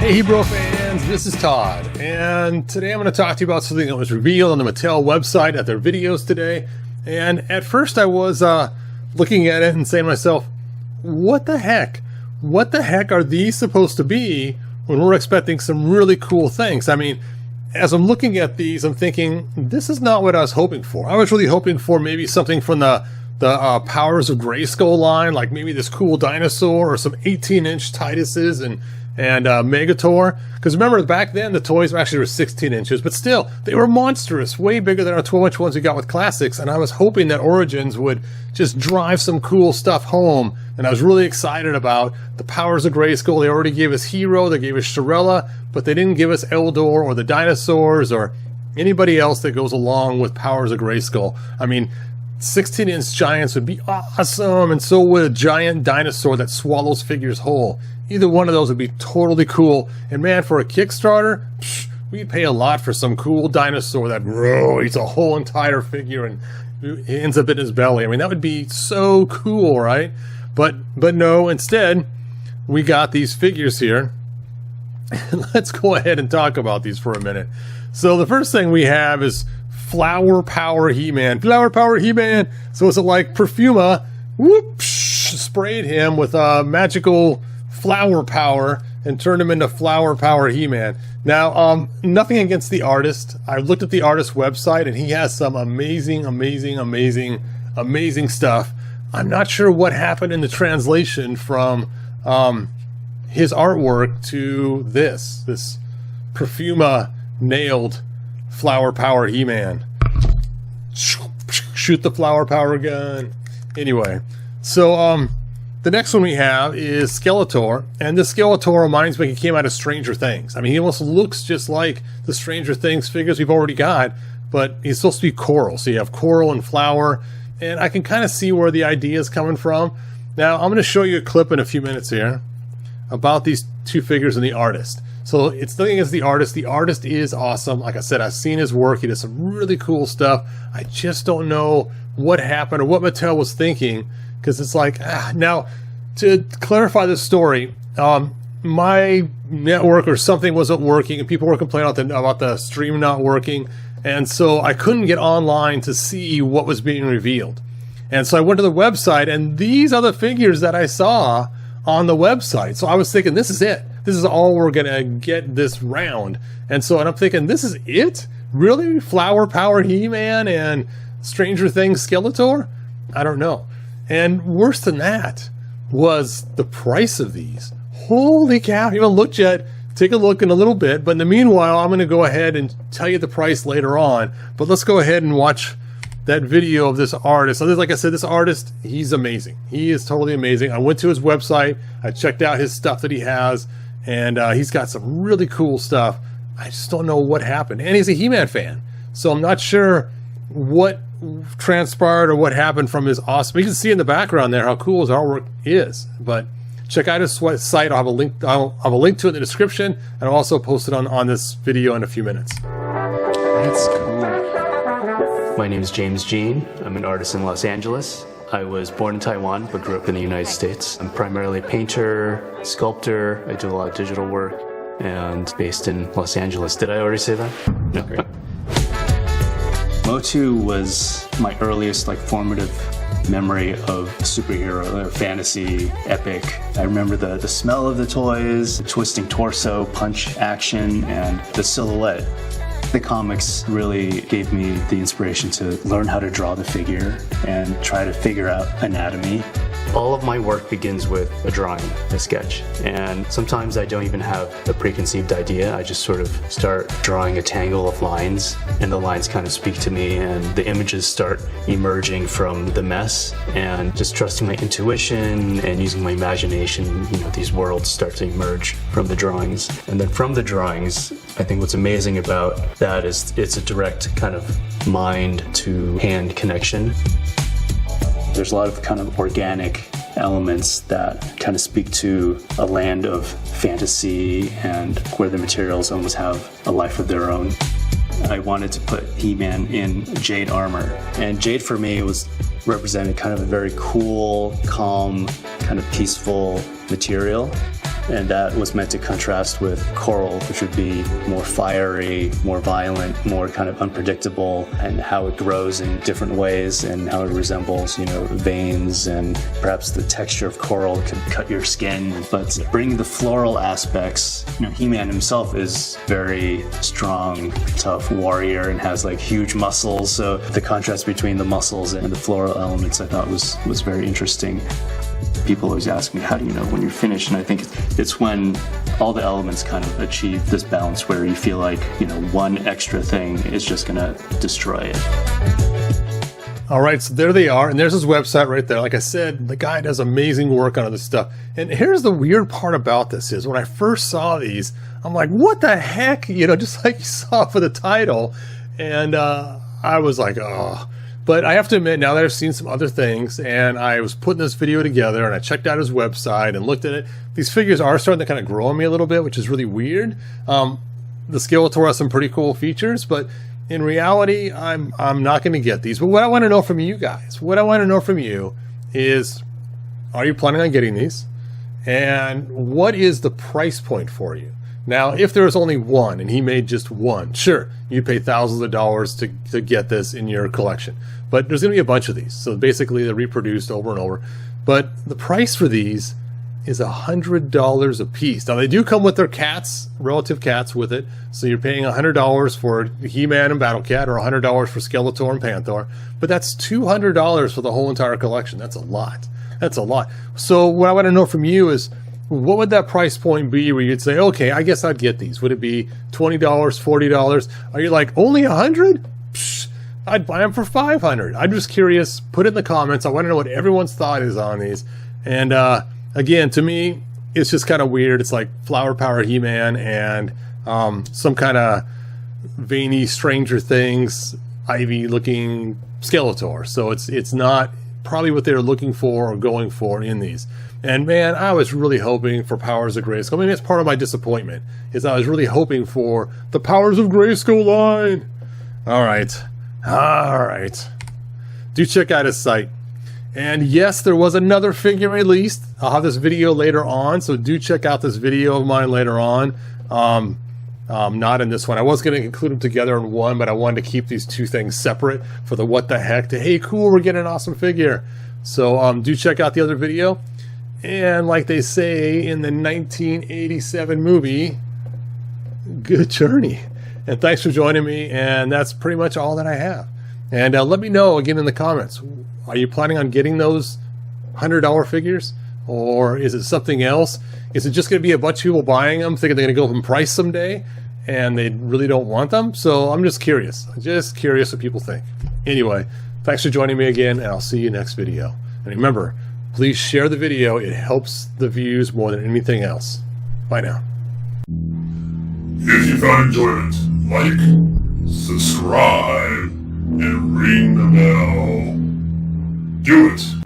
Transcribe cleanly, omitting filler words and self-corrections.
Hey bro fans, this is Todd, and today I'm going to talk to you about something that was revealed on the Mattel website at their videos today. And at first I was looking at it and saying to myself, what the heck? What the heck are these supposed to be when we're expecting some really cool things? I mean, as I'm looking at these, I'm thinking, this is not what I was hoping for. I was really hoping for maybe something from the Powers of Grayskull line, like maybe this cool dinosaur or some 18-inch Tituses and Megator. Because remember, back then the toys actually were 16 inches, but still, they were monstrous, way bigger than our 12-inch ones we got with Classics, and I was hoping that Origins would just drive some cool stuff home, and I was really excited about the Powers of Grayskull. They already gave us Hero, they gave us Shirella, but they didn't give us Eldor or the dinosaurs or anybody else that goes along with Powers of Grayskull. I mean, 16-inch giants would be awesome, and so would a giant dinosaur that swallows figures whole. Either one of those would be totally cool. And man, for a Kickstarter, we'd pay a lot for some cool dinosaur that eats a whole entire figure and ends up in his belly. I mean, that would be so cool, right? But no, instead, we got these figures here. Let's go ahead and talk about these for a minute. So the first thing we have is Flower Power He-Man. Flower Power He-Man. So it's like Perfuma sprayed him with magical flower power and turned him into Flower Power He-Man. Now, nothing against the artist. I looked at the artist's website and he has some amazing stuff. I'm not sure what happened in the translation from his artwork to this Perfuma nailed Flower Power He-Man. Shoot the flower power gun. Anyway, so the next one we have is Skeletor, and this Skeletor reminds me he came out of Stranger Things. I mean, he almost looks just like the Stranger Things figures we've already got, but he's supposed to be coral. So you have coral and flower, and I can kind of see where the idea is coming from. Now, I'm going to show you a clip in a few minutes here about these two figures and the artist. So it's nothing against the artist. The artist is awesome. Like I said, I've seen his work. He does some really cool stuff. I just don't know what happened or what Mattel was thinking, because it's like, now, to clarify this story, my network or something wasn't working, and people were complaining about the stream not working, and so I couldn't get online to see what was being revealed. And so I went to the website, and these are the figures that I saw on the website. So I was thinking, this is it. This is all we're going to get this round. And I'm thinking, this is it? Really? Flower Power He-Man and Stranger Things Skeletor? I don't know. And worse than that was the price of these. Holy cow. You haven't take a look in a little bit, but in the meanwhile, I'm going to go ahead and tell you the price later on. But let's go ahead and watch that video of this artist. So like I said, this artist, he's amazing. He is totally amazing. I went to his website, I checked out his stuff that he has, and he's got some really cool stuff. I just don't know what happened. And he's a He-Man fan, so I'm not sure what transpired or what happened from his awesome. You can see in the background there how cool his artwork is. But check out his site. I'll have a link. I'll have a link to it in the description, and I'll also post it on this video in a few minutes. That's cool. My name is James Jean. I'm an artist in Los Angeles. I was born in Taiwan, but grew up in the United States. I'm primarily a painter, sculptor. I do a lot of digital work, and based in Los Angeles. Did I already say that? No. Great. MOTU was my earliest formative memory of superhero, fantasy, epic. I remember the smell of the toys, the twisting torso, punch action, and the silhouette. The comics really gave me the inspiration to learn how to draw the figure and try to figure out anatomy. All of my work begins with a drawing, a sketch, and sometimes I don't even have a preconceived idea. I just sort of start drawing a tangle of lines, and the lines kind of speak to me, and the images start emerging from the mess, and just trusting my intuition and using my imagination, these worlds start to emerge from the drawings. And then from the drawings, I think what's amazing about that is it's a direct kind of mind to hand connection. There's a lot of kind of organic elements that kind of speak to a land of fantasy and where the materials almost have a life of their own. I wanted to put He-Man in jade armor, and jade for me was represented kind of a very cool, calm, kind of peaceful material. and that was meant to contrast with coral, which would be more fiery, more violent, more kind of unpredictable, and how it grows in different ways and how it resembles, veins, and perhaps the texture of coral could cut your skin. But bringing the floral aspects, He-Man himself is very strong, tough warrior and has like huge muscles. So the contrast between the muscles and the floral elements I thought was very interesting. People always ask me, how do you know when you're finished? And I think it's when all the elements kind of achieve this balance where you feel like, one extra thing is just going to destroy it. All right, so there they are, and there's his website right there. Like I said, the guy does amazing work on all this stuff. And here's the weird part about this is when I first saw these, I'm like, what the heck? Just like you saw for the title. And I was like, oh. But I have to admit, now that I've seen some other things, and I was putting this video together, and I checked out his website and looked at it, these figures are starting to kind of grow on me a little bit, which is really weird. The Skeletor has some pretty cool features, but in reality, I'm not going to get these. But what I want to know from you guys, is, are you planning on getting these? And what is the price point for you? Now, if there's only one and he made just one, sure, you pay thousands of dollars to get this in your collection. But there's going to be a bunch of these. So basically, they're reproduced over and over. But the price for these is $100 a piece. Now, they do come with their cats, relative cats with it. So you're paying $100 for He-Man and Battle Cat, or $100 for Skeletor and Panther. But that's $200 for the whole entire collection. That's a lot. That's a lot. So what I want to know from you is, what would that price point be where you'd say, okay, I guess I'd get these? Would it be $20, $40? Are you like, only $100? Psh, I'd buy them for $500. I'm just curious. Put it in the comments. I want to know what everyone's thought is on these. And again, to me, it's just kind of weird. It's like Flower Power He-Man and some kind of veiny Stranger Things, Ivy-looking Skeletor. So it's not probably what they're looking for or going for in these. And man, I was really hoping for Powers of Grayskull. Maybe that's part of my disappointment, is I was really hoping for the Powers of Grayskull line. All right. Do check out his site. And yes, there was another figure released. I'll have this video later on, so do check out this video of mine later on. Not in this one. I was going to include them together in one, but I wanted to keep these two things separate for the what the heck to, hey, cool, we're getting an awesome figure. So do check out the other video. And like they say in the 1987 movie, good journey. And thanks for joining me. And that's pretty much all that I have. And let me know again in the comments. Are you planning on getting those $100 figures? Or is it something else? Is it just going to be a bunch of people buying them, thinking they're going to go up in price someday, and they really don't want them? So I'm just curious. What people think. Anyway, thanks for joining me again, and I'll see you next video. And remember, please share the video. It helps the views more than anything else. Bye now. If you found enjoyment, like, subscribe, and ring the bell. Do it.